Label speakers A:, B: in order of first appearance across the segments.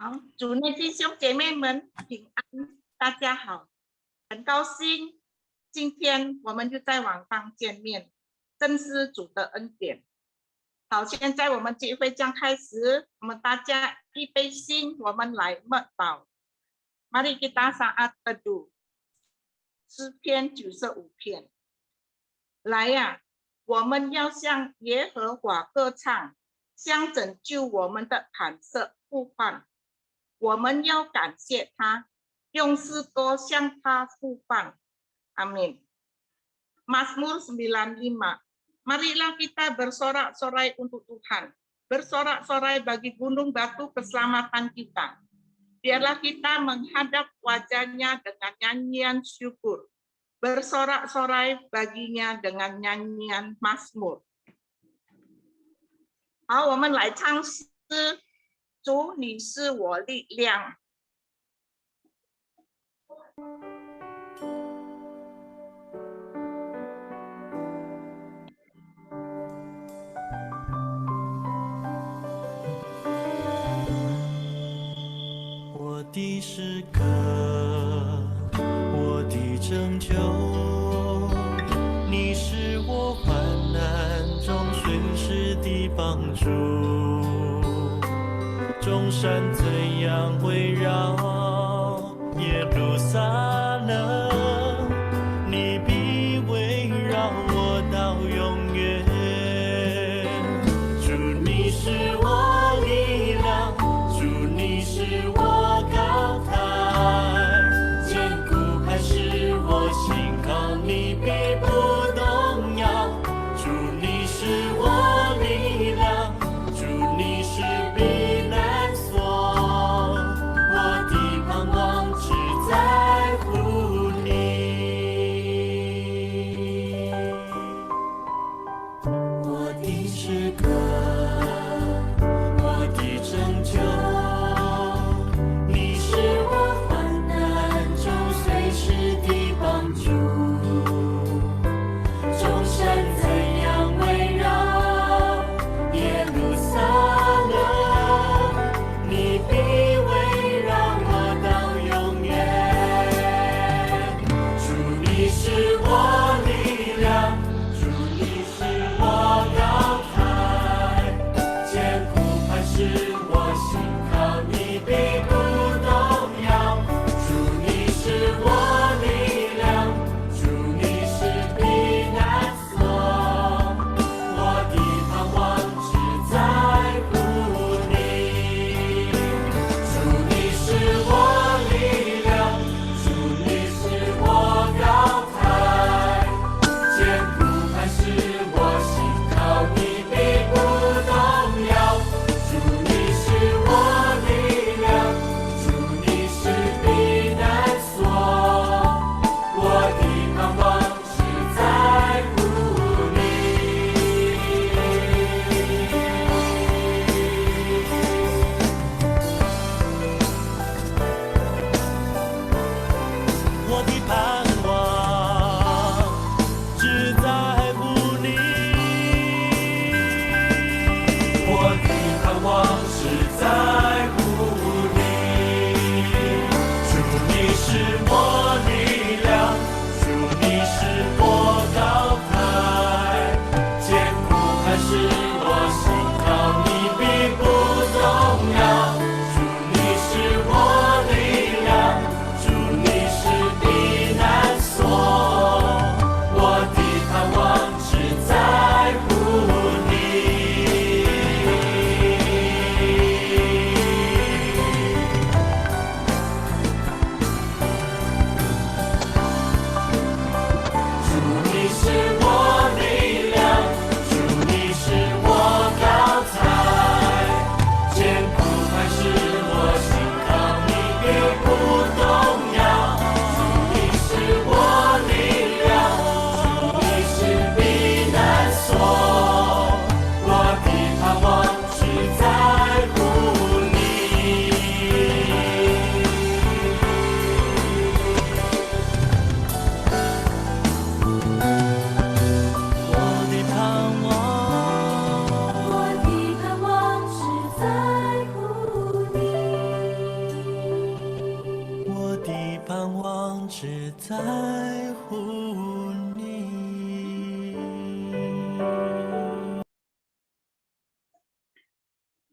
A: 好，主内弟兄姐妹们平安，大家好，很高兴今天我们又在网上见面，真是主的恩典。好，现在我们聚会将开始，我们大家预备心，我们来默祷。Mari kita saat teduh，诗篇95篇。来呀，我们要向耶和华歌唱，向拯救我们的坎瑟呼唤。我们要感谢他，用诗歌向他呼唤。Amin. Mazmur 95. Marilah kita bersorak-sorai untuk Tuhan. Bersorak-sorai bagi gunung batu keselamatan kita. Biarlah kita menghadap wajahnya dengan nyanyian syukur. Bersorak-sorai baginya dengan nyanyian Mazmur. 好，我们来唱诗。主，你是我力量。
B: 我的诗歌，我的拯救，你是我患难中随时的帮助。众山怎样围绕耶路撒冷，你必围绕我到永远。主，你是我力量，主，你是我高台，坚固还是我心靠你必不动摇。主，你是我力量，主，你是避难所，我的盼望只在乎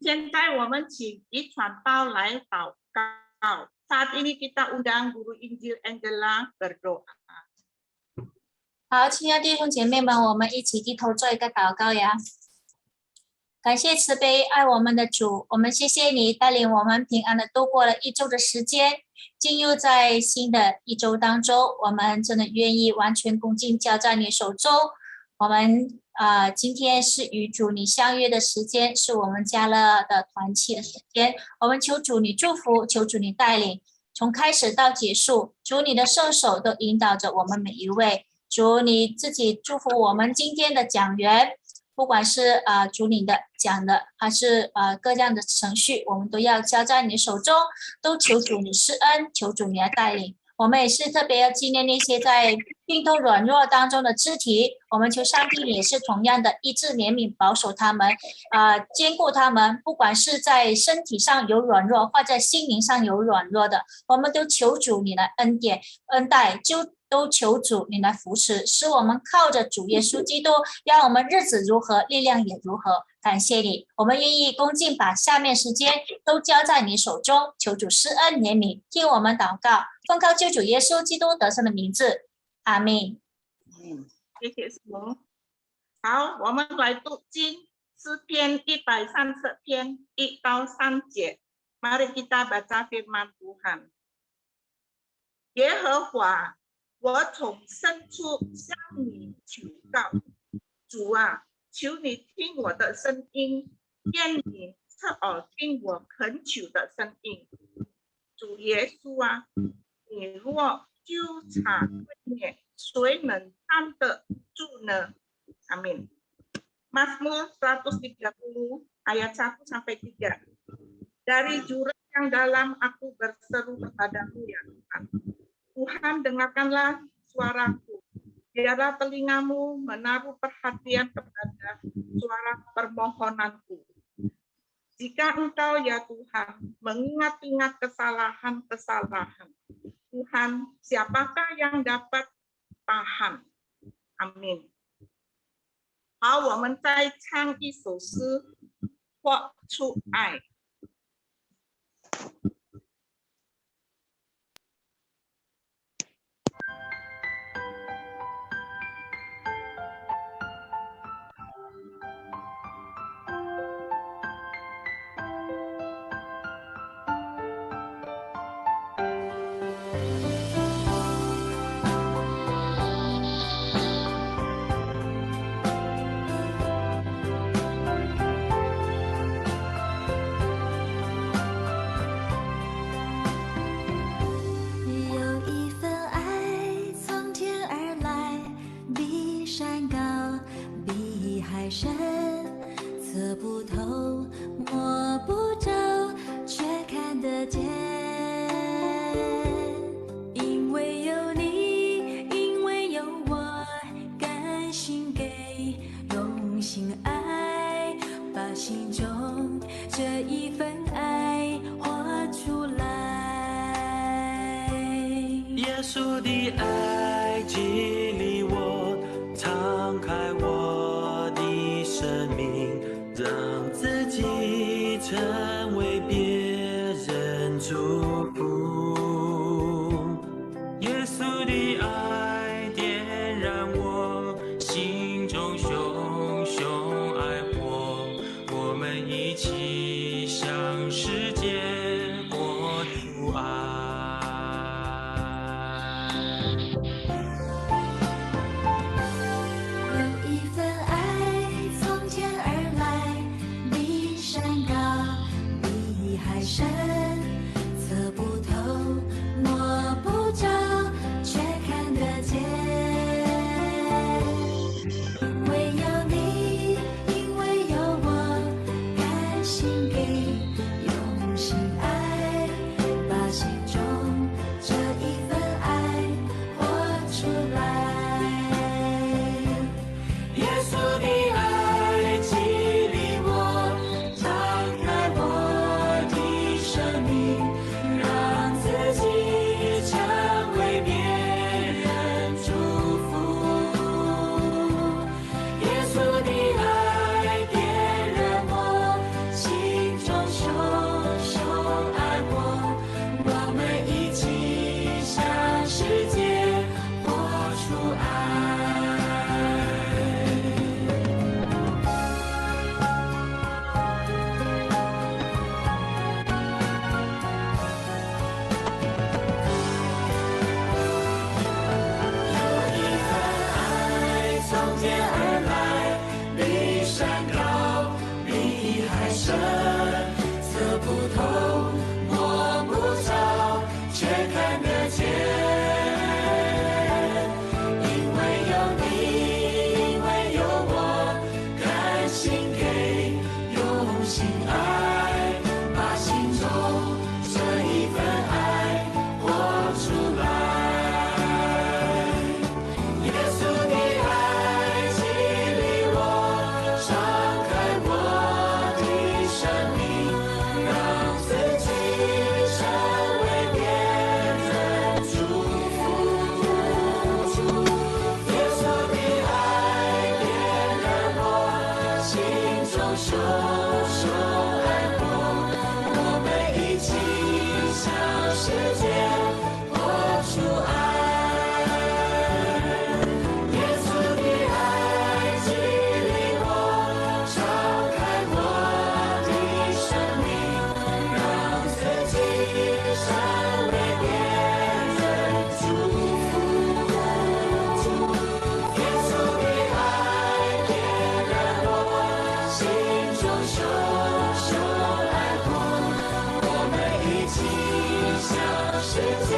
A: 现在我们请遗传道来祷告。Saat ini kita undang Guru Injil Angela berdoa。
C: 好，亲爱的弟兄姐妹们，我们一起低头做一个祷告呀。感谢慈悲爱我们的主，我们谢谢你带领我们平安的度过了一周的时间，进入在新的一周当中，我们真的愿意完全恭敬交在你手中。我们今天是与主你相约的时间，是我们家乐的团契的时间。我们求主你祝福，求主你带领，从开始到结束，主你的圣手都引导着我们每一位。主你自己祝福我们今天的讲员，不管是主你的讲的，还是各样的程序，我们都要交在你手中，都求主你施恩，求主你来带领。我们也是特别要纪念那些在病痛软弱当中的肢体，我们求上帝也是同样的医治怜悯，保守他们，坚固他们，不管是在身体上有软弱，或在心灵上有软弱的，我们都求主你来恩典恩待，都求主你来扶持，使我们靠着主耶稣基督，让我们日子如何，力量也如何。感谢你，我们愿意恭敬把下面时间都交在你手中，求主施恩怜悯，听我们祷告，奉靠救主耶稣基督得胜的名字，阿们。
A: 谢谢主。好，我们来读经诗篇130篇1到3节。Mari kita baca firman Tuhan。耶和华，我从深处向你求告，主啊，求你听我的声音，愿你侧耳听我恳求的声音。主耶稣啊，你若纠察罪孽，谁能站得住呢？阿min。Mazmur 130 ayat 1 sampai 3. Dari jurang yang dalam aku berseru kepadamu ya Tuhan. Tuhan, dengarkanlah suaraku. Biarlah telingamu menaruh perhatian kepada suara permohonanku. Jika engkau ya Tuhan mengingat-ingat kesalahan-kesalahan, Tuhan, siapakah yang dapat tahan? Amin. 好，我们再唱一首诗，活出爱。
D: 唯有
B: 手手爱我，我们一起向世界活出爱。耶稣的爱激励我，敞开我的生命，让自己成为别人祝福。耶稣的爱点燃我心中熊熊爱火，我们一起向世界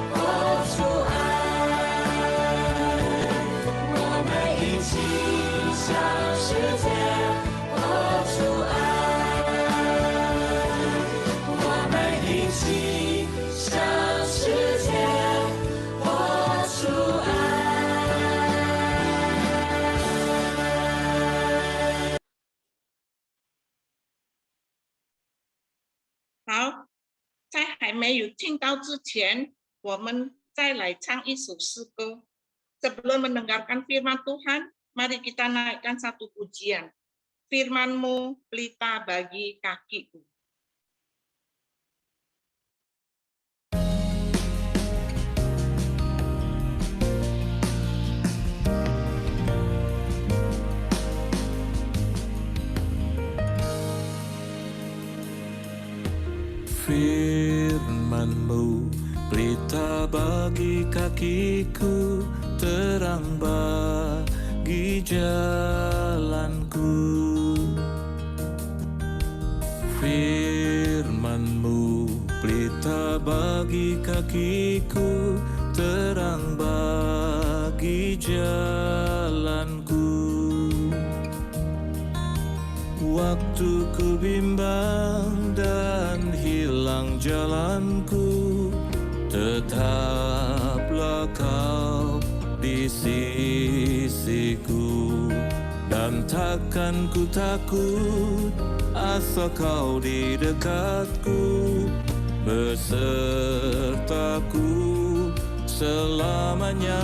B: 活出爱，我们一起向世界活出爱，我们一起向世界活出爱。
A: 好，在还没有听到之前，我们再来唱一首诗歌。Sebelum mendengarkan firman Tuhan, mari kita naikkan satu pujian. Firman-Mu pelita bagi kakiku.
B: Firman-Mu pelita bagi kakiku, terang bagi jalanku. Firman-Mu pelita bagi kakiku, terang bagi jalanku. Waktu ku bimbang dan hilang jalanku, tetaplah Kau di sisiku. Dan takkan ku takut asal Kau di dekatku, besertaku selamanya.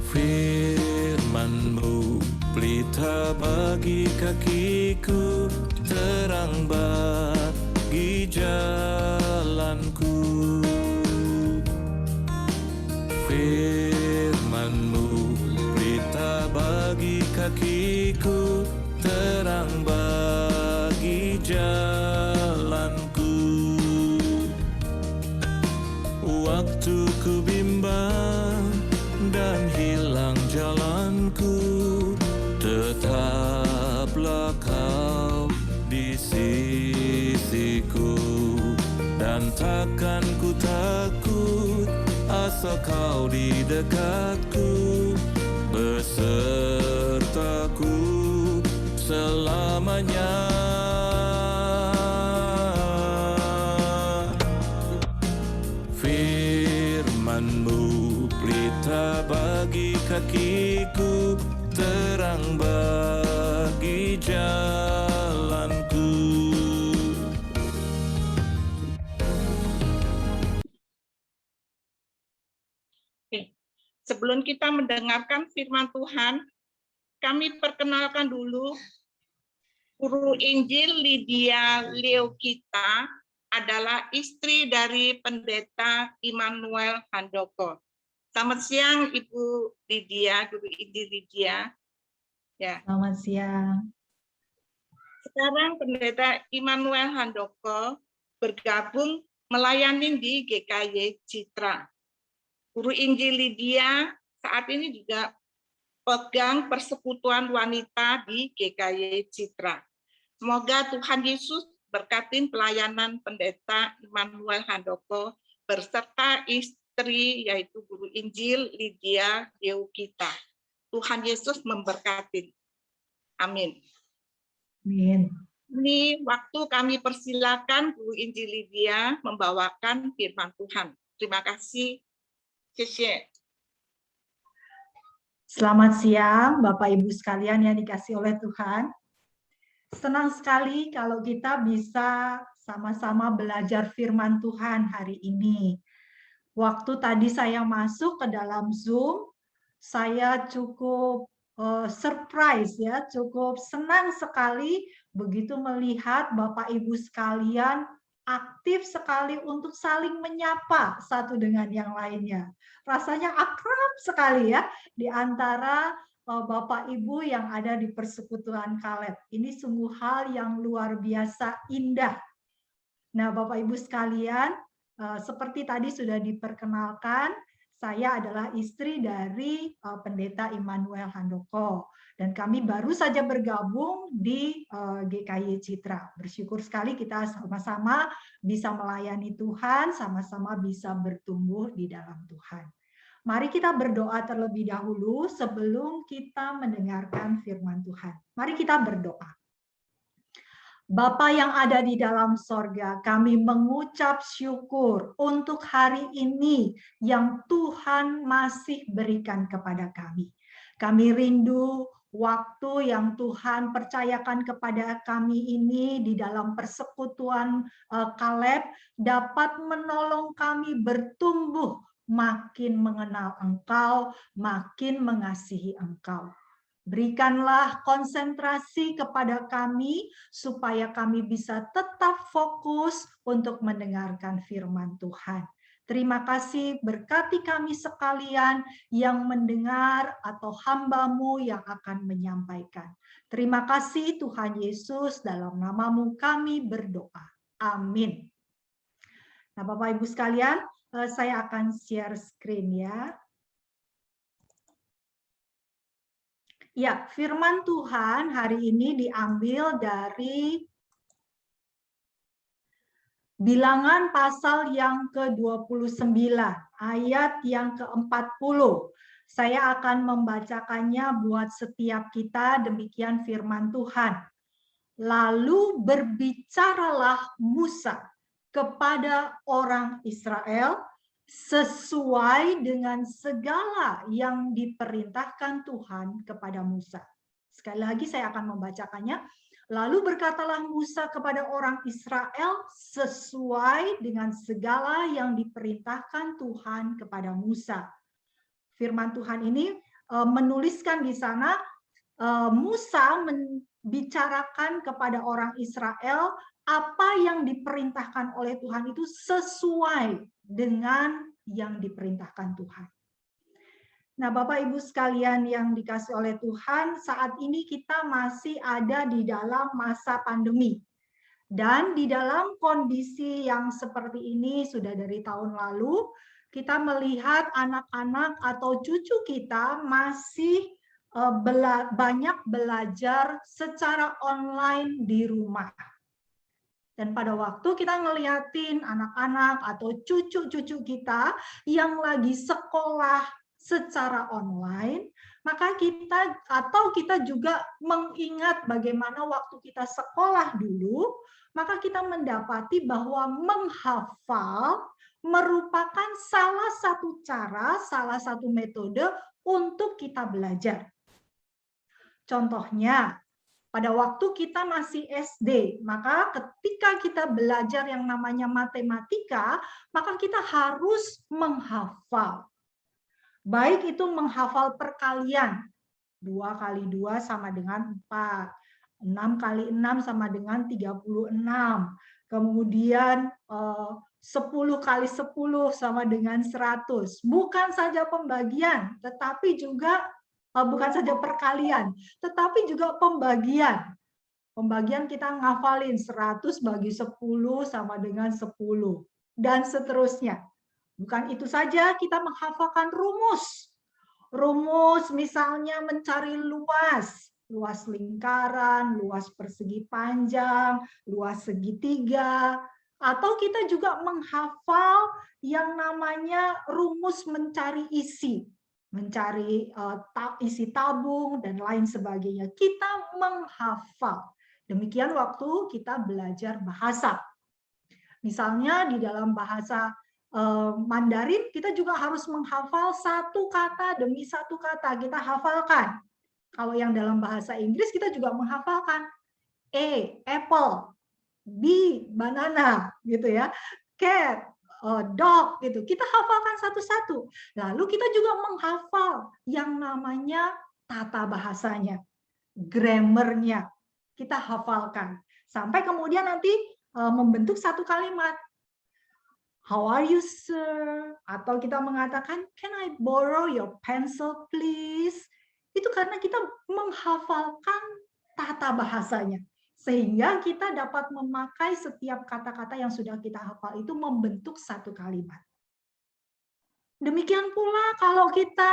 B: Firman-Mu pelita bagi kakiku, terang bagi jalanku. Firman-Mu pelita bagi kakiku, terang bagi jalanku. Waktu ku bimbang dan hilang jalanku, tetaplah Kau di sisiku. Dan takkan ku takut asal Kau di dekatku, besertaku selamanya. Firman-Mu pelita bagi kakiku, terang bagi jalanku.
A: Oke. Sebelum kita mendengarkan firman Tuhan, kami perkenalkan dulu Guru Injil Lydia Leokita adalah istri dari Pendeta Immanuel Handoko. Selamat siang Ibu Lydia, Guru Injil Lydia. Ya.
D: Selamat siang.
A: Sekarang Pendeta Immanuel Handoko bergabung melayani di GKY Citra. Guru Injil Lydia saat ini juga pegang persekutuan wanita di GKY Citra. Semoga Tuhan Yesus berkatin pelayanan Pendeta Immanuel Handoko berserta istri yaitu Guru Injil Lydia Leokita. Tuhan Yesus memberkati. Amin.
D: Amin.
A: Ini waktu kami persilakan Guru Injil Lydia membawakan firman Tuhan. Terima kasih.
D: Selamat siang Bapak Ibu sekalian yang dikasih oleh Tuhan. Senang sekali kalau kita bisa sama-sama belajar firman Tuhan hari ini. Waktu tadi saya masuk ke dalam Zoom, saya cukup surprise ya, cukup senang sekali begitu melihat Bapak Ibu sekalian aktif sekali untuk saling menyapa satu dengan yang lainnya. Rasanya akrab sekali ya di antara Bapak Ibu yang ada di persekutuan Kaleb. Ini sungguh hal yang luar biasa indah. Nah, Bapak Ibu sekalian, seperti tadi sudah diperkenalkan, saya adalah istri dari Pendeta Immanuel Handoko, dan kami baru saja bergabung di GKY Citra. Bersyukur sekali kita sama-sama bisa melayani Tuhan, sama-sama bisa bertumbuh di dalam Tuhan. Mari kita berdoa terlebih dahulu sebelum kita mendengarkan firman Tuhan. Mari kita berdoa. Bapa yang ada di dalam sorga, kami mengucap syukur untuk hari ini yang Tuhan masih berikan kepada kami. Kami rindu waktu yang Tuhan percayakan kepada kami ini di dalam persekutuan Kaleb dapat menolong kami bertumbuh makin mengenal Engkau, makin mengasihi Engkau. Berikanlah konsentrasi kepada kami supaya kami bisa tetap fokus untuk mendengarkan firman Tuhan. Terima kasih, berkati kami sekalian yang mendengar atau hamba-Mu yang akan menyampaikan. Terima kasih Tuhan Yesus, dalam nama-Mu kami berdoa. Amin. Nah, Bapak Ibu sekalian, saya akan share screen ya. Ya, firman Tuhan hari ini diambil dari Bilangan pasal yang ke-29, ayat yang ke-40. Saya akan membacakannya buat setiap kita, demikian firman Tuhan. Lalu berbicaralah Musa kepada orang Israel sesuai dengan segala yang diperintahkan Tuhan kepada Musa. Sekali lagi saya akan membacakannya. Lalu berkatalah Musa kepada orang Israel sesuai dengan segala yang diperintahkan Tuhan kepada Musa. Firman Tuhan ini menuliskan di sana Musa membicarakan kepada orang Israel apa yang diperintahkan oleh Tuhan itu sesuai dengan yang diperintahkan Tuhan. Nah, Bapak Ibu sekalian yang dikasih oleh Tuhan, saat ini kita masih ada di dalam masa pandemi. Dan di dalam kondisi yang seperti ini sudah dari tahun lalu, kita melihat anak-anak atau cucu kita masih banyak belajar secara online di rumah. Dan pada waktu kita ngeliatin anak-anak atau cucu-cucu kita yang lagi sekolah secara online, maka kita juga mengingat bagaimana waktu kita sekolah dulu, maka kita mendapati bahwa menghafal merupakan salah satu cara, salah satu metode untuk kita belajar. Contohnya, pada waktu kita masih SD, maka ketika kita belajar yang namanya matematika, maka kita harus menghafal. Baik itu menghafal perkalian, 2 kali 2 sama dengan 4, 6 kali 6 sama dengan 36, kemudian 10 kali 10 sama dengan 100. Bukan saja pembagian, tetapi juga bukan saja perkalian, tetapi juga pembagian. Pembagian kita ngafalin 100 bagi 10 sama dengan 10. Dan seterusnya. Bukan itu saja, kita menghafalkan rumus. Rumus misalnya mencari luas. Luas lingkaran, luas persegi panjang, luas segitiga. Atau kita juga menghafal yang namanya rumus mencari isi. Mencari isi tabung dan lain sebagainya. Kita menghafal. Demikian waktu kita belajar bahasa. Misalnya di dalam bahasa Mandarin kita juga harus menghafal satu kata demi satu kata kita hafalkan. Kalau yang dalam bahasa Inggris kita juga menghafalkan A, apple, B, banana, gitu ya. Cat, dog gitu. Kita hafalkan satu-satu. Lalu kita juga menghafal yang namanya tata bahasanya, grammarnya. Kita hafalkan. Sampai kemudian nanti membentuk satu kalimat. How are you, sir? Atau kita mengatakan, can I borrow your pencil, please? Itu karena kita menghafalkan tata bahasanya. Sehingga kita dapat memakai setiap kata-kata yang sudah kita hafal itu membentuk satu kalimat. Demikian pula kalau kita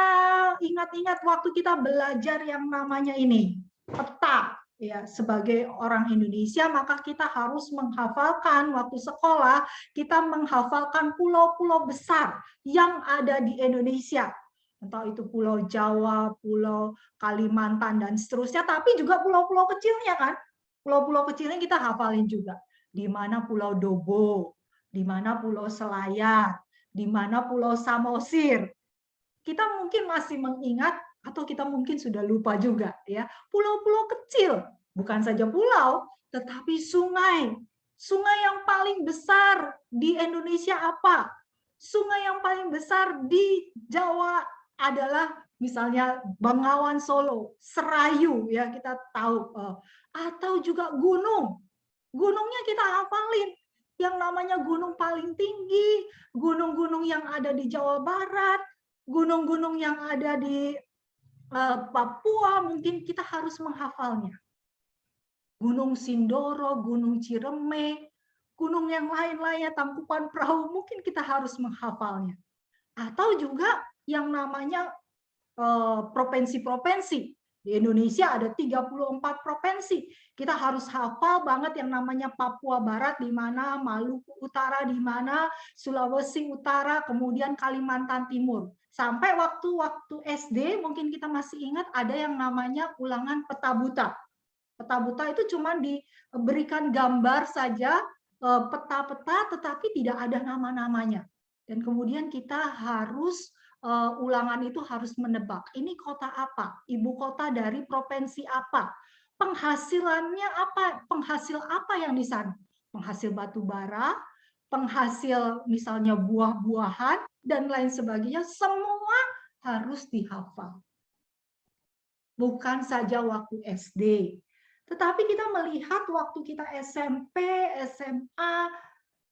D: ingat-ingat waktu kita belajar yang namanya ini, peta. Ya, sebagai orang Indonesia, maka kita harus menghafalkan waktu sekolah, kita menghafalkan pulau-pulau besar yang ada di Indonesia. Entah itu Pulau Jawa, Pulau Kalimantan, dan seterusnya, tapi juga pulau-pulau kecilnya kan. Pulau-pulau kecilnya kita hafalin juga. Di mana Pulau Dobo, di mana Pulau Selayar, di mana Pulau Samosir. Kita mungkin masih mengingat atau kita mungkin sudah lupa juga ya, pulau-pulau kecil, bukan saja pulau, tetapi sungai. Sungai yang paling besar di Indonesia apa? Sungai yang paling besar di Jawa adalah misalnya Bengawan Solo, Serayu ya kita tahu, atau juga gunung. Gunungnya kita hafalin. Yang namanya gunung paling tinggi, gunung-gunung yang ada di Jawa Barat, gunung-gunung yang ada di Papua, mungkin kita harus menghafalnya. Gunung Sindoro, Gunung Ciremai, gunung yang lain-lainnya, Tangkuban Perahu, mungkin kita harus menghafalnya. Atau juga yang namanya provinsi-provinsi. Di Indonesia ada 34 provinsi. Kita harus hafal banget yang namanya Papua Barat di mana, Maluku Utara di mana, Sulawesi Utara, kemudian Kalimantan Timur. Sampai waktu SD mungkin kita masih ingat ada yang namanya ulangan peta buta. Peta buta itu cuma diberikan gambar saja, peta-peta, tetapi tidak ada nama-namanya. Dan kemudian kita harus ulangan itu harus menebak. Ini kota apa? Ibu kota dari provinsi apa? Penghasilannya apa? Penghasil apa yang di sana? Penghasil batu bara, penghasil misalnya buah-buahan, dan lain sebagainya. Semua harus dihafal. Bukan saja waktu SD. Tetapi kita melihat waktu kita SMP, SMA,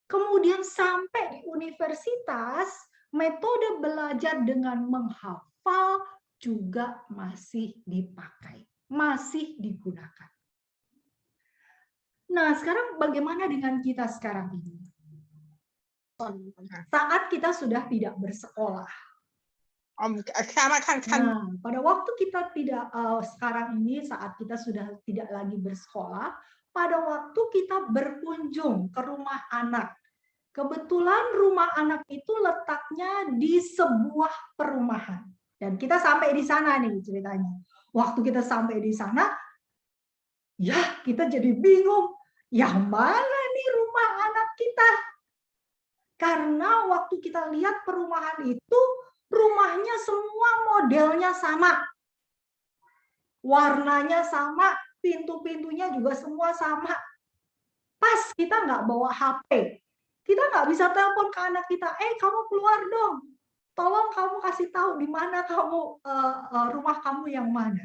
D: kemudian sampai di universitas, metode belajar dengan menghafal juga masih dipakai, masih digunakan. Nah, sekarang bagaimana dengan kita sekarang ini? Saat kita sudah tidak bersekolah. Nah, pada waktu kita tidak sekarang ini, saat kita sudah tidak lagi bersekolah, pada waktu kita berkunjung ke rumah anak. Kebetulan rumah anak itu letaknya di sebuah perumahan. Dan kita sampai di sana nih ceritanya. Waktu kita sampai di sana, ya kita jadi bingung. Yang mana nih rumah anak kita? Karena waktu kita lihat perumahan itu, rumahnya semua modelnya sama. Warnanya sama, pintu-pintunya juga semua sama. Pas kita nggak bawa HP. Kita nggak bisa telepon ke anak kita, kamu keluar dong. Tolong kamu kasih tahu di mana kamu rumah kamu yang mana.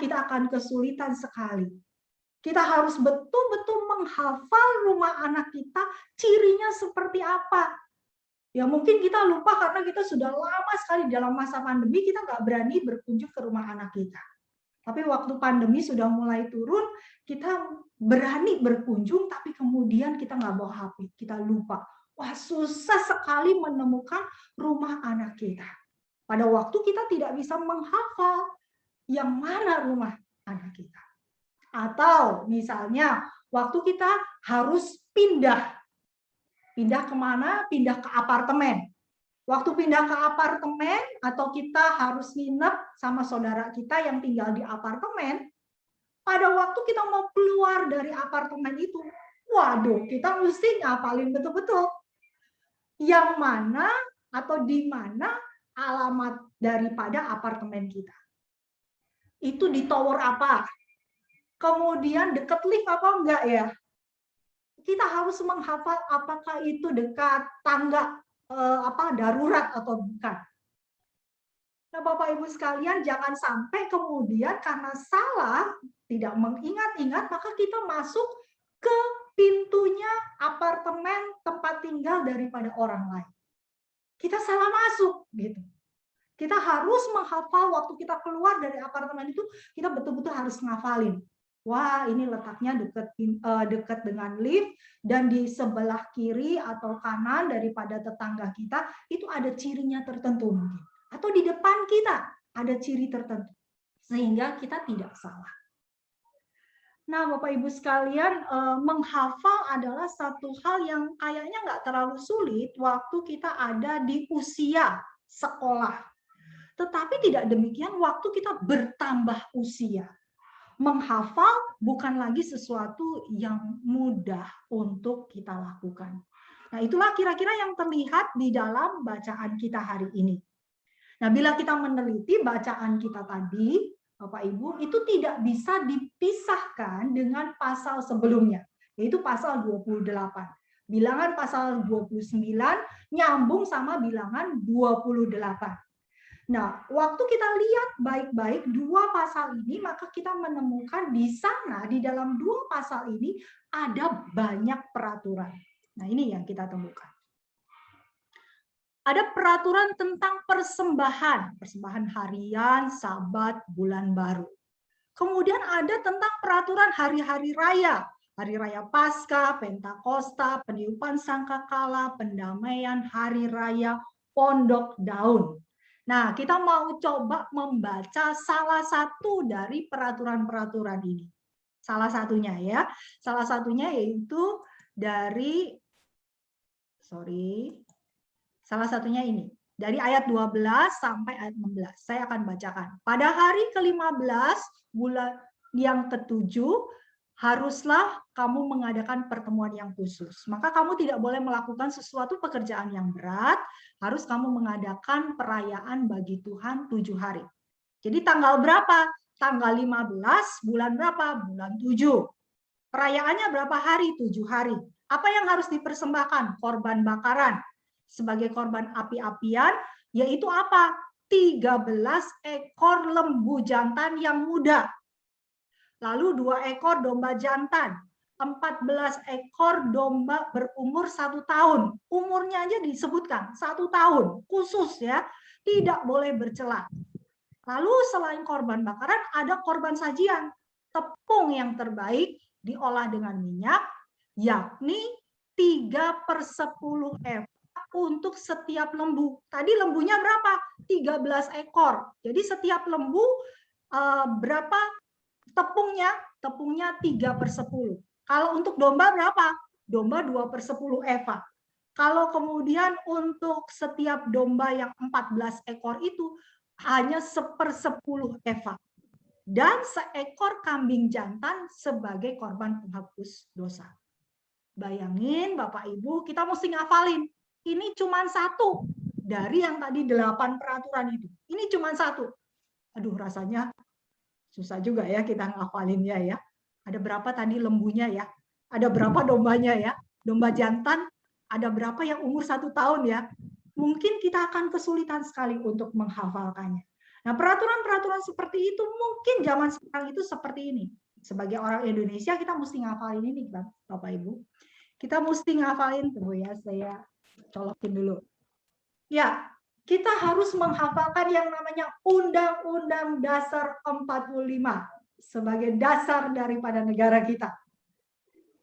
D: Kita akan kesulitan sekali. Kita harus betul-betul menghafal rumah anak kita, cirinya seperti apa. Ya mungkin kita lupa karena kita sudah lama sekali dalam masa pandemi, kita nggak berani berkunjung ke rumah anak kita. Tapi waktu pandemi sudah mulai turun, kita berani berkunjung, tapi kemudian kita nggak bawa HP, kita lupa. Wah, susah sekali menemukan rumah anak kita. Pada waktu kita tidak bisa menghafal yang mana rumah anak kita. Atau misalnya waktu kita harus pindah. Pindah kemana? Pindah ke apartemen. Waktu pindah ke apartemen atau kita harus nginep sama saudara kita yang tinggal di apartemen, pada waktu kita mau keluar dari apartemen itu, waduh, kita mesti ngapalin betul-betul yang mana atau di mana alamat daripada apartemen kita. Itu di tower apa? Kemudian deket lift apa enggak ya? kita harus menghafal apakah itu dekat tangga darurat atau bukan. Nah, Bapak Ibu sekalian, jangan sampai kemudian karena salah, tidak mengingat-ingat, maka kita masuk ke pintunya apartemen tempat tinggal daripada orang lain. Kita salah masuk, gitu. Kita harus menghafal waktu kita keluar dari apartemen itu, kita betul-betul harus ngafalin. Wah, ini letaknya dekat dengan lift, dan di sebelah kiri atau kanan daripada tetangga kita, itu ada cirinya tertentu mungkin. Atau di depan kita ada ciri tertentu. Sehingga kita tidak salah. Nah, Bapak Ibu sekalian, menghafal adalah satu hal yang kayaknya nggak terlalu sulit waktu kita ada di usia sekolah. Tetapi tidak demikian waktu kita bertambah usia. Menghafal bukan lagi sesuatu yang mudah untuk kita lakukan. Nah, itulah kira-kira yang terlihat di dalam bacaan kita hari ini. Nah, bila kita meneliti bacaan kita tadi, Bapak Ibu, itu tidak bisa dipisahkan dengan pasal sebelumnya, yaitu pasal 28. Bilangan pasal 29 nyambung sama bilangan 28. Nah, waktu kita lihat baik-baik dua pasal ini, maka kita menemukan di sana, di dalam dua pasal ini, ada banyak peraturan. Nah, ini yang kita temukan. Ada peraturan tentang persembahan harian, Sabat, bulan baru. Kemudian ada tentang peraturan hari-hari raya, hari raya Paskah, Pentakosta, peniupan sangkakala, pendamaian, hari raya Pondok Daun. Nah, kita mau coba membaca salah satu dari peraturan-peraturan ini. Salah satunya ya, salah satunya yaitu dari salah satunya ini, dari ayat 12 sampai ayat 16. Saya akan bacakan. Pada hari ke-15 bulan yang ke-7, haruslah kamu mengadakan pertemuan yang khusus. Maka kamu tidak boleh melakukan sesuatu pekerjaan yang berat, harus kamu mengadakan perayaan bagi Tuhan 7 hari. Jadi tanggal berapa? Tanggal 15, bulan berapa? Bulan 7. Perayaannya berapa hari? 7 hari. Apa yang harus dipersembahkan? Korban bakaran. Sebagai korban api-apian, yaitu apa? 13 ekor lembu jantan yang muda. Lalu 2 ekor domba jantan. 14 ekor domba berumur 1 tahun. Umurnya aja disebutkan 1 tahun. Khusus ya. Tidak boleh bercela. Lalu selain korban bakaran, ada korban sajian. Tepung yang terbaik diolah dengan minyak, yakni 3/10 ekor untuk setiap lembu. Tadi lembunya berapa? 13 ekor. Jadi setiap lembu berapa tepungnya? Tepungnya 3/10. Kalau untuk domba berapa? Domba 2/10 eva. Kalau kemudian untuk setiap domba yang 14 ekor itu hanya 1/10 eva. Dan seekor kambing jantan sebagai korban penghapus dosa. Bayangin Bapak Ibu, kita mesti ngafalin. Ini cuma satu dari yang tadi 8 peraturan itu. Ini cuma satu. Aduh, rasanya susah juga ya kita ngafalinnya ya. Ada berapa tadi lembunya ya? Ada berapa dombanya ya? Domba jantan, ada berapa yang umur 1 tahun ya? Mungkin kita akan kesulitan sekali untuk menghafalkannya. Nah, peraturan-peraturan seperti itu mungkin zaman sekarang itu seperti ini. Sebagai orang Indonesia, kita mesti ngafalin ini, Bapak Ibu. Kita mesti ngafalin, tunggu ya, saya colokin dulu. Ya, kita harus menghafalkan yang namanya Undang-Undang Dasar 45 sebagai dasar daripada negara kita.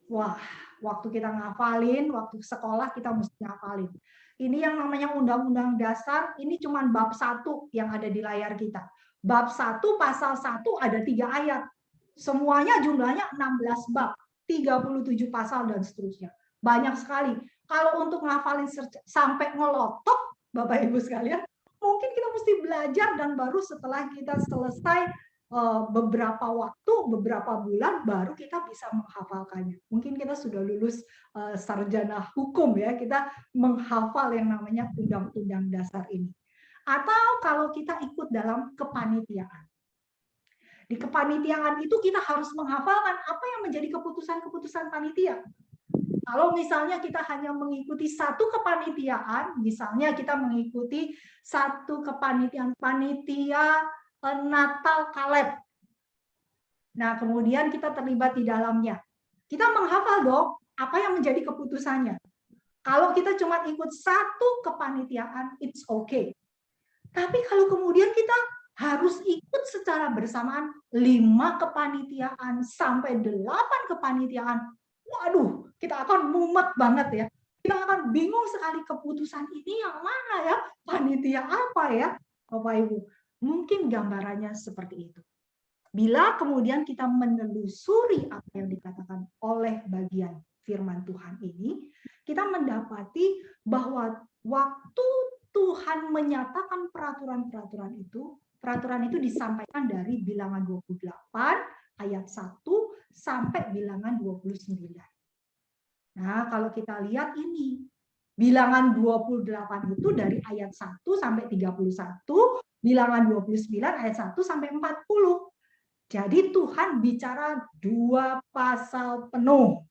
D: Wah, waktu kita ngafalin, waktu sekolah kita mesti ngafalin. Ini yang namanya Undang-Undang Dasar, ini cuma bab 1 yang ada di layar kita. Bab 1, pasal 1 ada 3 ayat. Semuanya jumlahnya 16 bab, 37 pasal dan seterusnya. Banyak sekali. Kalau untuk ngafalin sampai ngelotok, Bapak Ibu sekalian, mungkin kita mesti belajar dan baru setelah kita selesai beberapa waktu, beberapa bulan, baru kita bisa menghafalkannya. Mungkin kita sudah lulus sarjana hukum ya, kita menghafal yang namanya Undang-Undang Dasar ini. Atau kalau kita ikut dalam kepanitiaan. Di kepanitiaan itu kita harus menghafalkan apa yang menjadi keputusan-keputusan panitia. Kalau misalnya kita hanya mengikuti satu kepanitiaan, misalnya kita mengikuti satu kepanitiaan panitia Natal Kaleb. Nah, kemudian kita terlibat di dalamnya. Kita menghafal dong apa yang menjadi keputusannya. Kalau kita cuma ikut satu kepanitiaan, it's okay. Tapi kalau kemudian kita harus ikut secara bersamaan 5 kepanitiaan sampai 8 kepanitiaan, waduh, kita akan mumet banget ya. Kita akan bingung sekali keputusan ini yang mana ya, panitia apa ya, Bapak Ibu. Mungkin gambarannya seperti itu. Bila kemudian kita menelusuri apa yang dikatakan oleh bagian firman Tuhan ini, kita mendapati bahwa waktu Tuhan menyatakan peraturan-peraturan itu disampaikan dari Bilangan 28 ayat 1 sampai Bilangan 29. Nah, kalau kita lihat ini, Bilangan 28 itu dari ayat 1 sampai 31, Bilangan 29 ayat 1 sampai 40. Jadi Tuhan bicara 2 pasal penuh.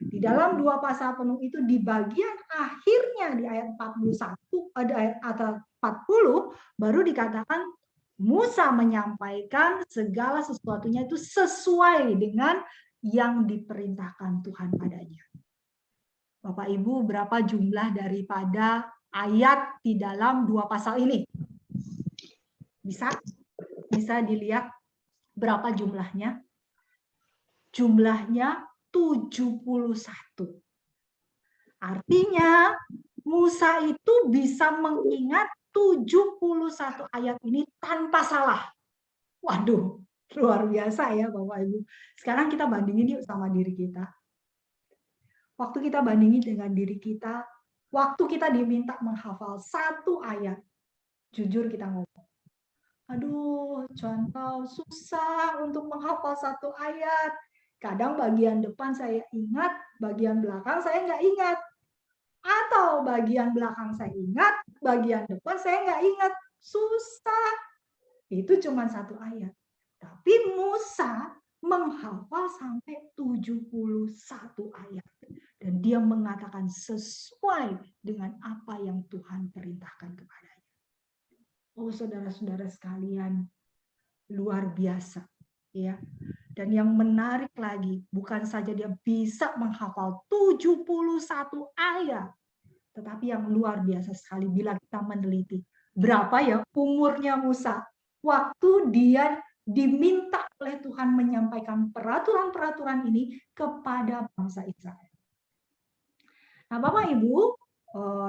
D: Di dalam 2 pasal penuh itu di bagian akhirnya di ayat 41 ada ayat 40 baru dikatakan Musa menyampaikan segala sesuatunya itu sesuai dengan yang diperintahkan Tuhan padanya. Bapak Ibu, berapa jumlah daripada ayat di dalam 2 pasal ini? Bisa dilihat berapa jumlahnya? Jumlahnya 71. Artinya Musa itu bisa mengingat 71 ayat ini tanpa salah. Waduh, luar biasa ya Bapak Ibu. Sekarang kita bandingin yuk sama diri kita. Waktu kita bandingin dengan diri kita, waktu kita diminta menghafal 1 ayat, jujur kita ngomong, aduh, contoh susah untuk menghafal 1 ayat. Kadang bagian depan saya ingat, bagian belakang saya nggak ingat. Atau bagian belakang saya ingat, bagian depan saya nggak ingat. Susah. Itu cuma 1 ayat. Tapi Musa menghafal sampai 71 ayat. Dan dia mengatakan sesuai dengan apa yang Tuhan perintahkan kepadanya. Oh, saudara-saudara sekalian, luar biasa. Ya. Dan yang menarik lagi, bukan saja dia bisa menghafal 71 ayat, tetapi yang luar biasa sekali bila kita meneliti berapa ya umurnya Musa waktu dia diminta oleh Tuhan menyampaikan peraturan-peraturan ini kepada bangsa Israel. Nah, Bapak Ibu,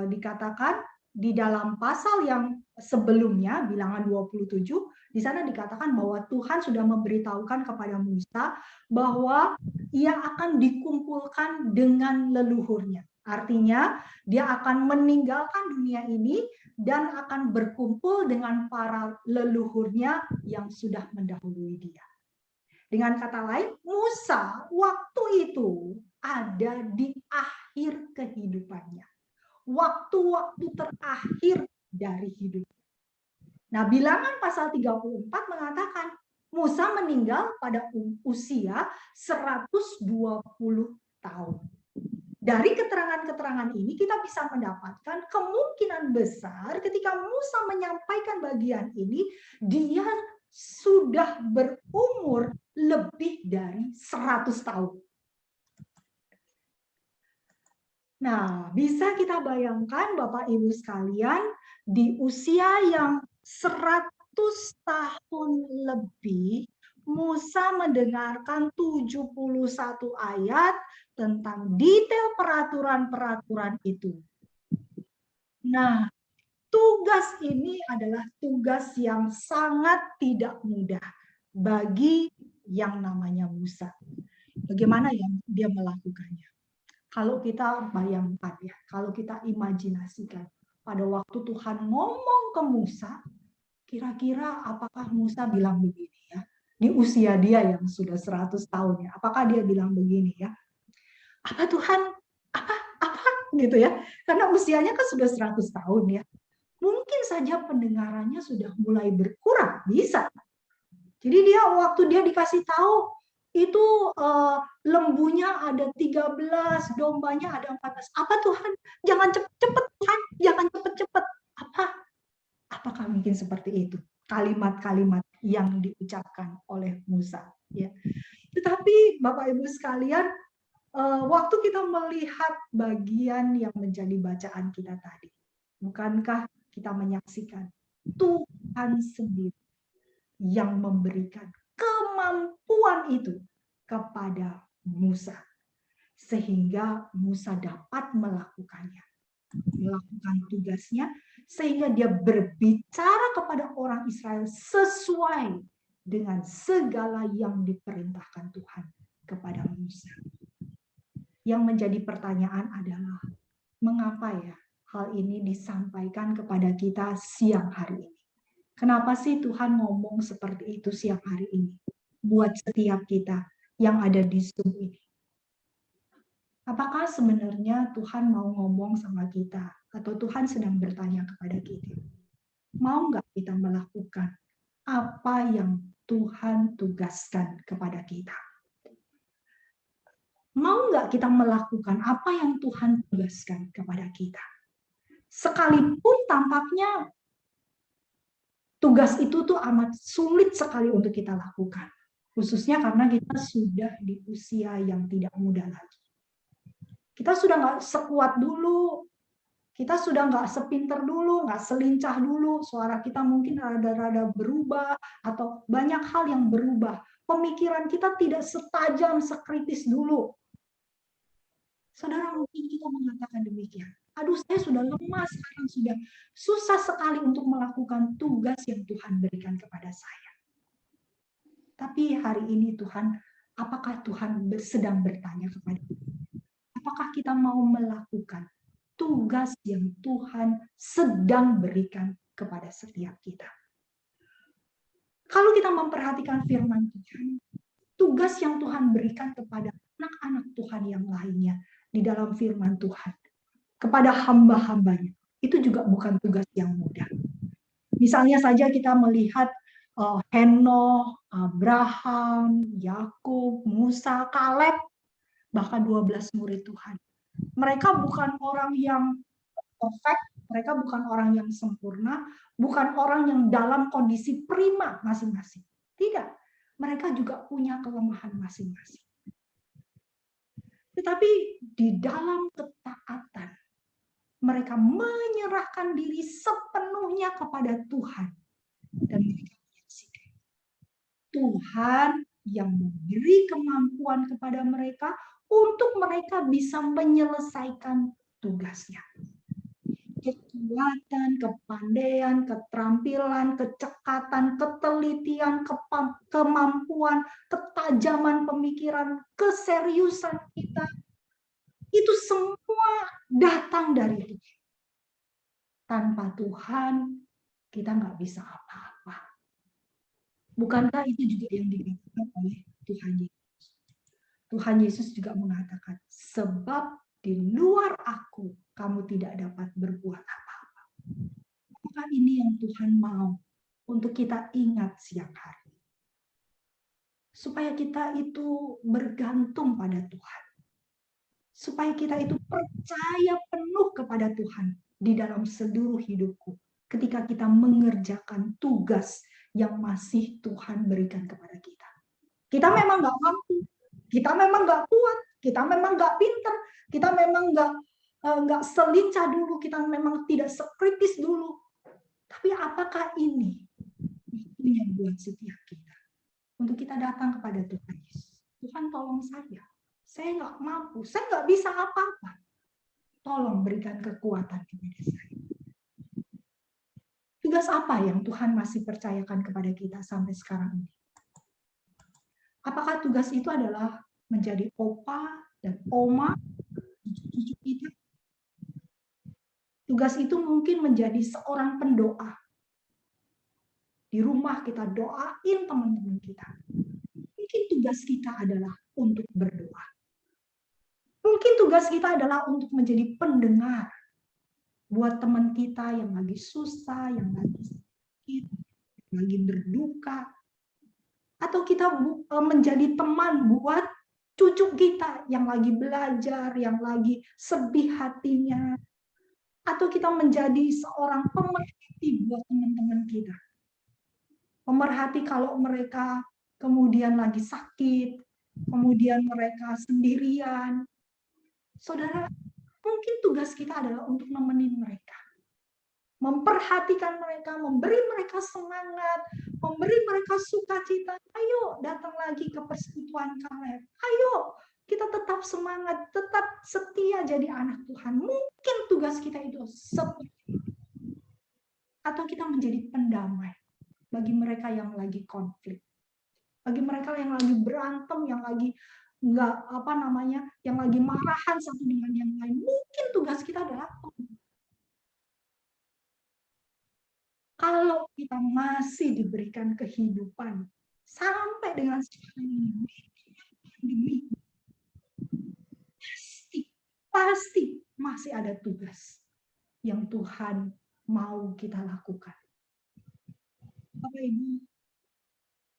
D: dikatakan di dalam pasal yang sebelumnya, Bilangan 27, di sana dikatakan bahwa Tuhan sudah memberitahukan kepada Musa bahwa ia akan dikumpulkan dengan leluhurnya. Artinya, dia akan meninggalkan dunia ini dan akan berkumpul dengan para leluhurnya yang sudah mendahului dia. Dengan kata lain, Musa waktu itu ada di akhir kehidupannya. Waktu-waktu terakhir dari hidup. Nah, Bilangan pasal 34 mengatakan Musa meninggal pada usia 120 tahun. Dari keterangan-keterangan ini kita bisa mendapatkan kemungkinan besar ketika Musa menyampaikan bagian ini, dia sudah berumur lebih dari 100 tahun. Nah, bisa kita bayangkan Bapak Ibu sekalian, di usia yang 100 tahun lebih, Musa mendengarkan 71 ayat tentang detail peraturan-peraturan itu. Nah, tugas ini adalah tugas yang sangat tidak mudah bagi yang namanya Musa. Bagaimana yang dia melakukannya? Kalau kita bayangkan ya, kalau kita imajinasikan pada waktu Tuhan ngomong ke Musa, kira-kira apakah Musa bilang begini ya? Di usia dia yang sudah 100 tahun ya, apakah dia bilang begini ya? Apa Tuhan? Apa gitu ya? Karena usianya kan sudah 100 tahun ya. Mungkin saja pendengarannya sudah mulai berkurang, bisa. Jadi dia waktu dia dikasih tahu, itu lembunya ada 13, dombanya ada 14. Apa Tuhan? Jangan cepet-cepet Tuhan, jangan cepet-cepet. Apakah mungkin seperti itu? Kalimat-kalimat yang diucapkan oleh Musa. Ya. Tetapi Bapak Ibu sekalian, waktu kita melihat bagian yang menjadi bacaan kita tadi, bukankah kita menyaksikan Tuhan sendiri yang memberikan kemampuan itu kepada Musa, sehingga Musa dapat melakukan tugasnya, sehingga dia berbicara kepada orang Israel sesuai dengan segala yang diperintahkan Tuhan kepada Musa. Yang menjadi pertanyaan adalah, mengapa ya hal ini disampaikan kepada kita siang hari ini? Kenapa sih Tuhan ngomong seperti itu siang hari ini buat setiap kita yang ada di Zoom ini? Apakah sebenarnya Tuhan mau ngomong sama kita, atau Tuhan sedang bertanya kepada kita? Mau nggak kita melakukan apa yang Tuhan tugaskan kepada kita? Mau nggak kita melakukan apa yang Tuhan tugaskan kepada kita? Sekalipun tampaknya tugas itu tuh amat sulit sekali untuk kita lakukan. Khususnya karena kita sudah di usia yang tidak muda lagi. Kita sudah nggak sekuat dulu, kita sudah nggak sepinter dulu, nggak selincah dulu, suara kita mungkin rada-rada berubah, atau banyak hal yang berubah. Pemikiran kita tidak setajam, sekritis dulu. Saudara, mungkin kita mengatakan demikian. Aduh, saya sudah lemah sekarang, sudah susah sekali untuk melakukan tugas yang Tuhan berikan kepada saya. Tapi hari ini Tuhan, apakah Tuhan sedang bertanya kepada kita? Apakah kita mau melakukan tugas yang Tuhan sedang berikan kepada setiap kita? Kalau kita memperhatikan firman Tuhan, tugas yang Tuhan berikan kepada anak-anak Tuhan yang lainnya di dalam firman Tuhan, kepada hamba-hambanya, itu juga bukan tugas yang mudah. Misalnya saja kita melihat Henokh, Abraham, Yakub, Musa, Kaleb, bahkan 12 murid Tuhan. Mereka bukan orang yang perfect, mereka bukan orang yang sempurna, bukan orang yang dalam kondisi prima masing-masing. Tidak, mereka juga punya kelemahan masing-masing. Tetapi di dalam ketaatan, mereka menyerahkan diri sepenuhnya kepada Tuhan. Dan mereka menyaksikan Tuhan yang memberi kemampuan kepada mereka untuk mereka bisa menyelesaikan tugasnya. Kekuatan, kepandaian, keterampilan, kecekatan, ketelitian, kemampuan, ketajaman pemikiran, keseriusan kita, itu semua datang dari Tuhan. Tanpa Tuhan, kita nggak bisa apa-apa. Bukankah itu juga yang dikatakan oleh Tuhan Yesus? Tuhan Yesus juga mengatakan, sebab di luar aku, kamu tidak dapat berbuat apa-apa. Apakah ini yang Tuhan mau untuk kita ingat siang hari? Supaya kita itu bergantung pada Tuhan. Supaya kita itu percaya penuh kepada Tuhan di dalam seluruh hidupku. Ketika kita mengerjakan tugas yang masih Tuhan berikan kepada kita. Kita memang nggak mampu. Kita memang nggak kuat, kita memang nggak pinter, kita memang nggak selincah dulu, kita memang tidak sekritis dulu. Tapi apakah ini waktunya buat setiap kita untuk kita datang kepada Tuhan Yesus? Tuhan tolong saya nggak mampu, saya nggak bisa apa-apa. Tolong berikan kekuatan kepada saya. Tugas apa yang Tuhan masih percayakan kepada kita sampai sekarang ini? Apakah tugas itu adalah menjadi opa dan oma cucu kita? Tugas itu mungkin menjadi seorang pendoa. Di rumah kita doain teman-teman kita. Mungkin tugas kita adalah untuk berdoa. Mungkin tugas kita adalah untuk menjadi pendengar buat teman kita yang lagi susah, yang lagi sakit, yang lagi berduka. Atau kita menjadi teman buat cucu kita yang lagi belajar, yang lagi sedih hatinya. Atau kita menjadi seorang pemerhati buat teman-teman kita. Pemerhati kalau mereka kemudian lagi sakit, kemudian mereka sendirian. Saudara, mungkin tugas kita adalah untuk nemenin mereka. Memperhatikan mereka, memberi mereka semangat, memberi mereka sukacita. Ayo datang lagi ke persekutuan Kaleb. Ayo kita tetap semangat, tetap setia jadi anak Tuhan. Mungkin tugas kita itu seperti itu. Atau kita menjadi pendamai bagi mereka yang lagi konflik. Bagi mereka yang lagi berantem, yang lagi yang lagi marahan satu dengan yang lain. Mungkin tugas kita adalah kalau kita masih diberikan kehidupan sampai dengan sekarang ini, pasti masih ada tugas yang Tuhan mau kita lakukan. Bapak Ibu,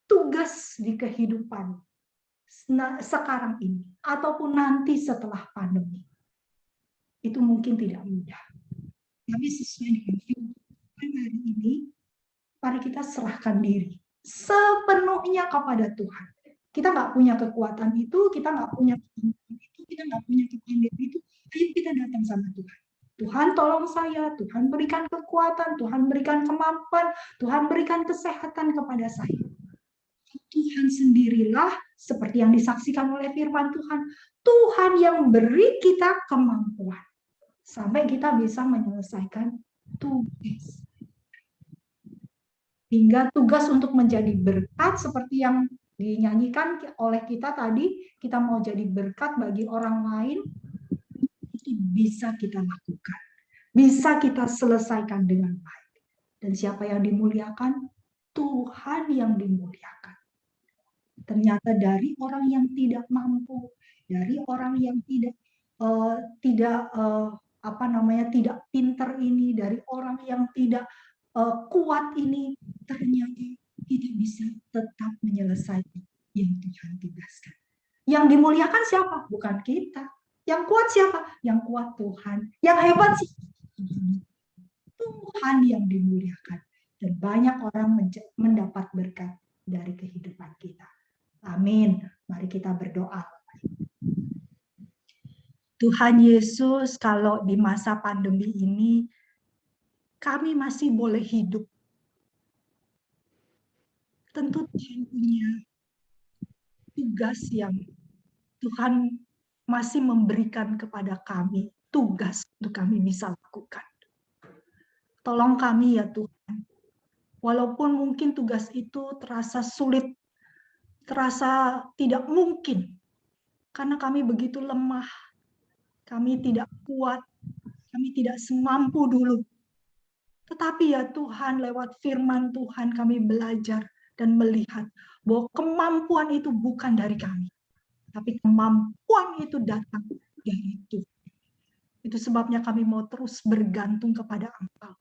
D: tugas di kehidupan sekarang ini ataupun nanti setelah pandemi itu mungkin tidak mudah. Tapi sesuai dengan firman hari ini, mari kita serahkan diri sepenuhnya kepada Tuhan. Kita nggak punya kekuatan itu, kita nggak punya kemampuan itu, kita nggak punya kepandaian itu. Ayo kita datang sama Tuhan. Tuhan tolong saya, Tuhan berikan kekuatan, Tuhan berikan kemampuan, Tuhan berikan kesehatan kepada saya. Tuhan sendirilah seperti yang disaksikan oleh firman Tuhan. Tuhan yang beri kita kemampuan sampai kita bisa menyelesaikan tugas. Hingga tugas untuk menjadi berkat seperti yang dinyanyikan oleh kita tadi, kita mau jadi berkat bagi orang lain, itu bisa kita lakukan. Bisa kita selesaikan dengan baik. Dan siapa yang dimuliakan? Tuhan yang dimuliakan. Ternyata dari orang yang tidak mampu, dari orang yang tidak pintar ini, dari orang yang tidak kuat ini, ternyata kita bisa tetap menyelesaikan yang Tuhan tugaskan. Yang dimuliakan siapa? Bukan kita. Yang kuat siapa? Yang kuat Tuhan. Yang hebat siapa? Tuhan yang dimuliakan. Dan banyak orang mendapat berkat dari kehidupan kita. Amin. Mari kita berdoa. Tuhan Yesus, kalau di masa pandemi ini kami masih boleh hidup. Tentu Tuhan punya tugas yang Tuhan masih memberikan kepada kami, tugas untuk kami bisa lakukan. Tolong kami ya Tuhan. Walaupun mungkin tugas itu terasa sulit, terasa tidak mungkin, karena kami begitu lemah, kami tidak kuat, kami tidak semampu dulu. Tetapi ya Tuhan, lewat firman Tuhan kami belajar dan melihat bahwa kemampuan itu bukan dari kami, tapi kemampuan itu datang dari Tuhan. Itu sebabnya kami mau terus bergantung kepada Engkau,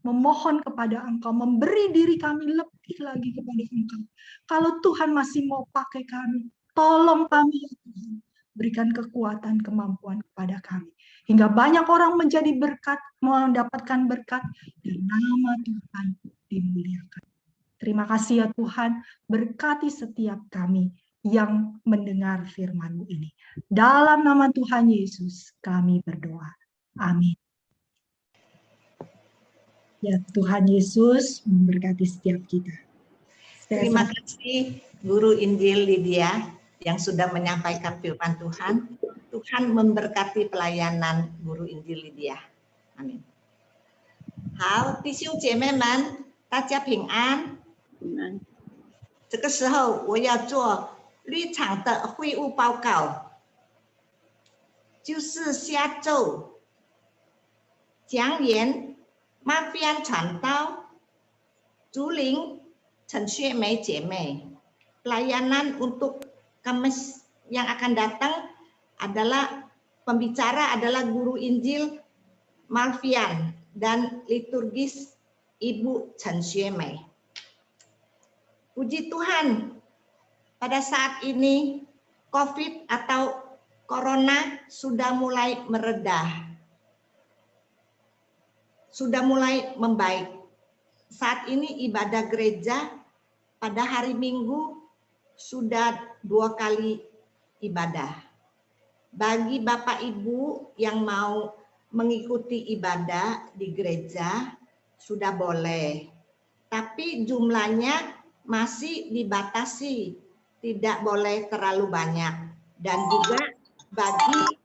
D: memohon kepada Engkau, memberi diri kami lebih lagi kepada Engkau. Kalau Tuhan masih mau pakai kami, tolong kami ya Tuhan, berikan kekuatan, kemampuan kepada kami. Hingga banyak orang menjadi berkat, mendapatkan berkat, dan nama Tuhan dimuliakan. Terima kasih ya Tuhan, berkati setiap kami yang mendengar firman-Mu ini. Dalam nama Tuhan Yesus kami berdoa. Amin. Ya Tuhan Yesus memberkati setiap kita.
E: Terima kasih Guru Injil Lydia yang sudah menyampaikan firman Tuhan. Tuhan memberkati pelayanan Guru Injil Lydia. Amin. 好，弟兄姐妹们，大家平安。这个时候我要做绿场的会务报告，就是下周讲员马边传道、竹林陈雪梅姐妹， pelayanan untuk Kamis yang akan datang adalah pembicara adalah Guru Injil Malvian dan liturgis Ibu Chen Xue Mei. Puji Tuhan, pada saat ini COVID atau Corona sudah mulai mereda, sudah mulai membaik. Saat ini ibadah gereja pada hari Minggu sudah 2 kali ibadah. Bagi Bapak Ibu yang mau mengikuti ibadah di gereja sudah boleh, tapi jumlahnya masih dibatasi, tidak boleh terlalu banyak. Dan juga bagi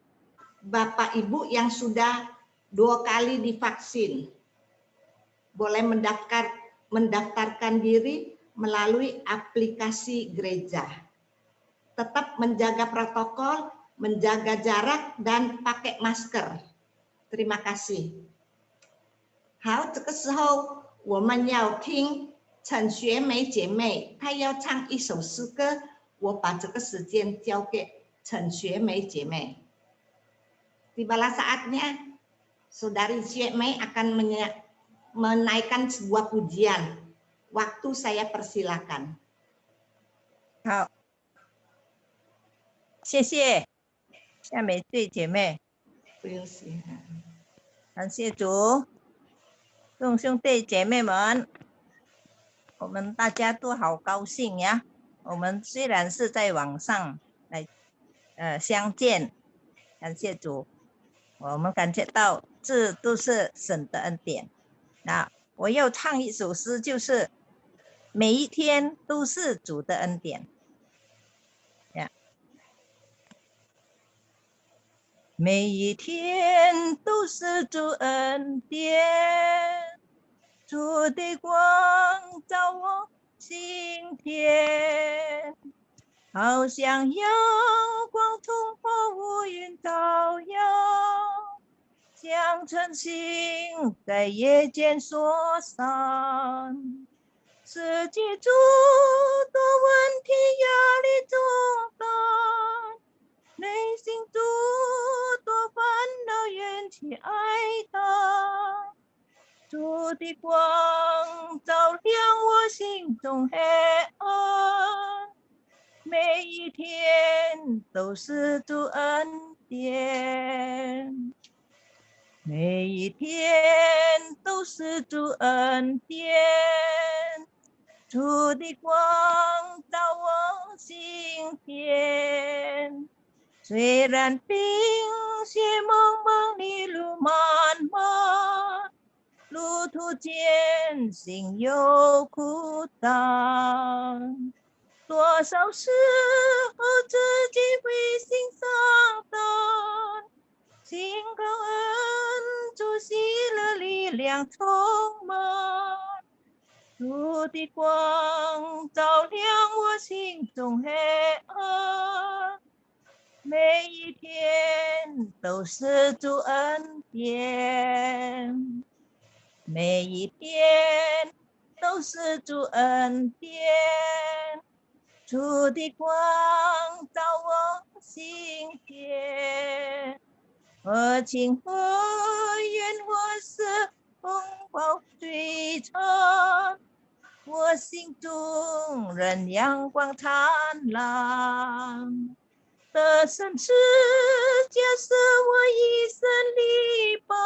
E: Bapak Ibu yang sudah 2 kali divaksin, boleh mendaftarkan diri melalui aplikasi gereja. Tetap menjaga protokol, menjaga jarak, dan pakai masker. Terima kasih. 好，这个时候我们要听陈学梅姐妹，她要唱一首诗歌。我把这个时间交给陈学梅姐妹。Tibalah saatnya Saudari Syekmei akan menaikkan sebuah pujian. Waktu saya persilakan.
F: 好，谢谢夏美对姐妹，
E: Terima kasih.
F: 感谢主，众兄弟姐妹们，我们大家都好高兴呀。我们虽然是在网上来相见，感谢主，我们感觉到这都是神的恩典。那我要唱一首诗，就是每一天都是主的恩典。每一天都是主恩典，主的光照我心田，好像阳光冲破乌云照耀，像晨星在夜间所闪。世界诸多问题压力重担，内心诸多烦恼怨气哀叹，主的光照亮我心中黑暗，每一天都是主恩典，每一天都是主恩典，主的光照我心田。虽然冰雪蒙蒙，泥路漫漫，路途艰辛又苦担，多少时候自己灰心丧胆，心感恩主喜乐力量充满，主的光照亮我心中黑暗，每一天都是主恩典，每一天都是主恩典，主的光照我心田，我情何愿我是风暴追尘，我心中仍阳光灿烂，得胜是假设我一生离奔，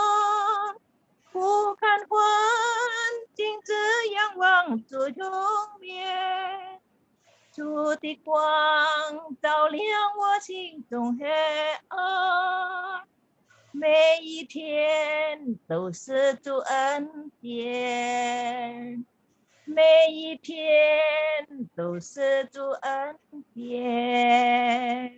F: 不看环境，只仰望主永远，主的光照亮我心中黑暗，每一天都是主恩典，每一天都是主恩典，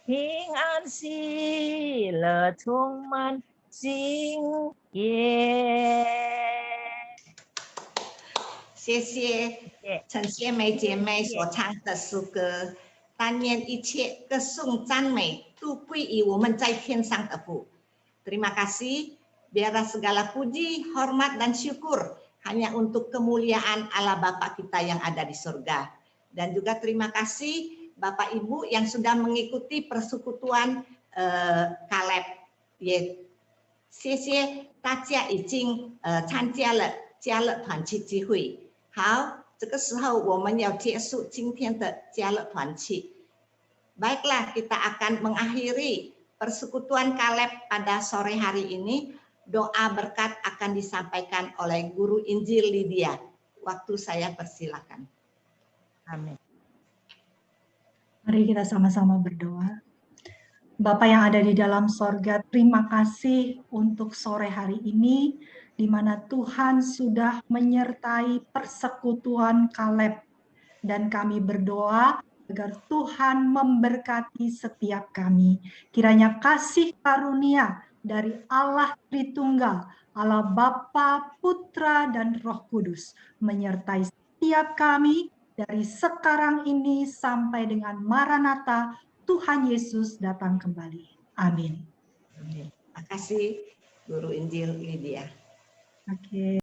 F: 平安喜乐充满心田。
E: 谢谢陈谢梅姐妹所唱的诗歌，但愿一切歌颂赞美都归于我们在天上的父。Terima kasih, biarlah segala puji, hormat, dan syukur hanya untuk kemuliaan Allah Bapa kita yang ada di surga. Dan juga terima kasih Bapak Ibu yang sudah mengikuti persekutuan Caleb。也谢谢大家已经参加了加勒团契聚会。好，这个时候我们要结束今天的家乐团契。Baiklah, kita akan mengakhiri persekutuan Kaleb pada sore hari ini. Doa berkat akan disampaikan oleh Guru Injil Lydia. Waktu saya persilakan.
F: Amin.
D: Mari kita sama-sama berdoa. Bapa yang ada di dalam sorga, terima kasih untuk sore hari ini, di mana Tuhan sudah menyertai persekutuan Kaleb. Dan kami berdoa agar Tuhan memberkati setiap kami. Kiranya kasih karunia dari Allah Tritunggal, Allah Bapa, Putra, dan Roh Kudus, menyertai setiap kami dari sekarang ini sampai dengan Maranatha, Tuhan Yesus datang kembali. Amin.
E: Terima kasih Guru Injil Lydia.
D: Oke.